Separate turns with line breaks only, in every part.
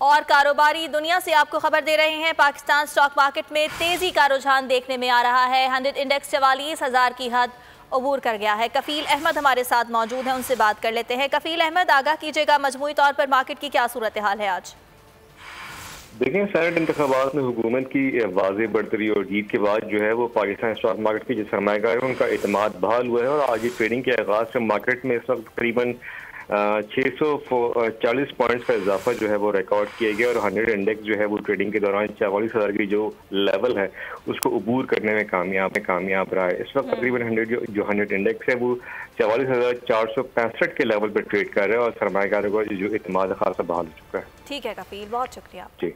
اور کاروباری دنیا سے آپ کو خبر دے رہے ہیں، پاکستان سٹاک مارکیٹ میں تیزی کا رجحان دیکھنے میں آ رہا ہے۔ 100 انڈیکس 44,000 کی حد عبور کر گیا ہے۔ کفیل احمد ہمارے ساتھ موجود ہیں، ان سے بات کر لیتے ہیں۔ کفیل احمد، آگاہ کیجیے گا مجموعی طور پر مارکیٹ کی کیا صورتحال ہے آج؟
دیکھیں، سینٹ انتخابات میں حکومت کی واضح برتری اور جیت کے بعد جو ہے وہ پاکستان اسٹاک مارکیٹ کے جو سرمایہ کار ہیں ان کا اعتماد بحال ہوا ہے، اور آج یہ ٹریڈنگ کے آغاز سے مارکیٹ میں اس وقت تقریباً 640 پوائنٹس کا اضافہ جو ہے وہ ریکارڈ کیا گیا، اور 100 انڈیکس جو ہے وہ ٹریڈنگ کے دوران 44,000 کی جو لیول ہے اس کو عبور کرنے میں کامیاب رہا ہے۔ اس وقت تقریباً 100 انڈیکس ہے وہ 44,465 کے لیول پر ٹریڈ کر رہا ہے، اور سرمایہ کاروں کا جو اعتماد خاصا بحال ہو چکا ہے۔
ٹھیک ہے کفیل، بہت شکریہ۔
جی۔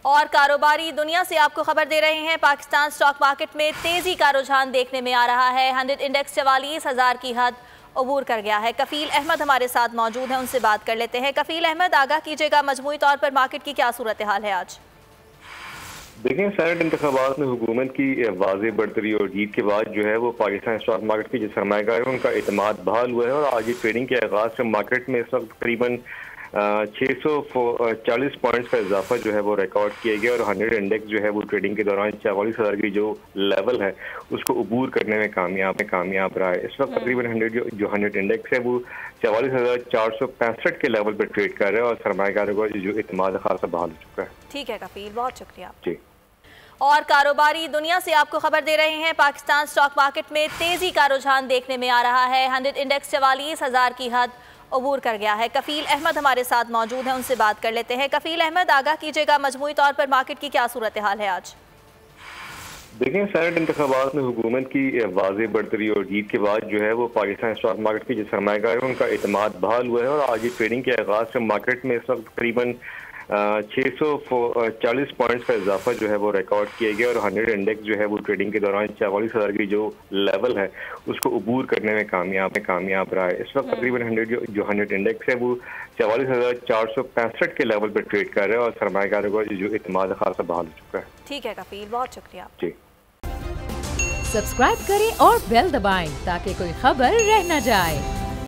اور کاروباری دنیا سے آپ کو خبر دے رہے ہیں، پاکستان سٹاک مارکیٹ میں تیزی کا رجحان دیکھنے میں آ رہا ہے۔ 100 انڈیکس 44,000 کی حد عبور کر گیا ہے۔ کفیل احمد ہمارے ساتھ موجود ہیں، ان سے بات کر لیتے ہیں۔ کفیل احمد، آگاہ کیجیے گا مجموعی طور پر مارکیٹ کی کیا صورتحال ہے آج؟
دیکھیں، سینٹ انتخابات میں حکومت کی واضح برتری اور جیت کے بعد جو ہے وہ پاکستان اسٹاک مارکیٹ کے جو سرمایہ کار ہیں ان کا اعتماد بحال ہوا ہے، اور آج یہ ٹریڈنگ کے آغاز سے مارکیٹ میں اس وقت تقریباً 640 پوائنٹس کا اضافہ جو ہے وہ ریکارڈ کیا گیا، اور 100 انڈیکس جو ہے وہ ٹریڈنگ کے دوران 44,000 کی جو لیول ہے اس کو عبور کرنے میں کامیاب رہا ہے۔ اس وقت تقریباً 100 انڈیکس ہے وہ 44,465 کے لیول پر ٹریڈ کر رہا ہے، اور سرمایہ کاروں کا جو اعتماد خاصا بحال ہو چکا ہے۔
ٹھیک ہے کفیل، بہت شکریہ۔
جی۔
اور کاروباری دنیا سے آپ کو خبر دے رہے ہیں، پاکستان سٹاک مارکیٹ میں تیزی کا رجحان دیکھنے میں آ رہا ہے۔ 100 انڈیکس 44,000 کی حد عبور کر گیا ہے۔ کفیل احمد ہمارے ساتھ موجود ہیں، ان سے بات کر لیتے ہیں۔ کفیل احمد، آگاہ کیجیے گا مجموعی طور پر مارکیٹ کی کیا صورتحال ہے آج؟
دیکھیں، سینٹ انتخابات میں حکومت کی واضح برتری اور جیت کے بعد جو ہے وہ پاکستان اسٹاک مارکیٹ کے جو سرمایہ کار ہیں ان کا اعتماد بحال ہوا ہے، اور آج یہ ٹریڈنگ کے آغاز سے مارکیٹ میں اس وقت تقریباً 640 پوائنٹس کا اضافہ جو ہے وہ ریکارڈ کیا گیا، اور 100 انڈیکس جو ہے وہ ٹریڈنگ کے دوران 44,000 کی جو لیول ہے اس کو عبور کرنے میں کامیاب رہا ہے۔ اس وقت تقریباً 100 انڈیکس ہے وہ 44,465 کے لیول پر ٹریڈ کر رہا ہے، اور سرمایہ کاروں کا جو اعتماد خاصا بحال ہو چکا ہے۔
ٹھیک ہے کفیل، بہت شکریہ۔
جی۔
سبسکرائب کریں اور بیل دبائیں تاکہ کوئی خبر رہ نہ جائے۔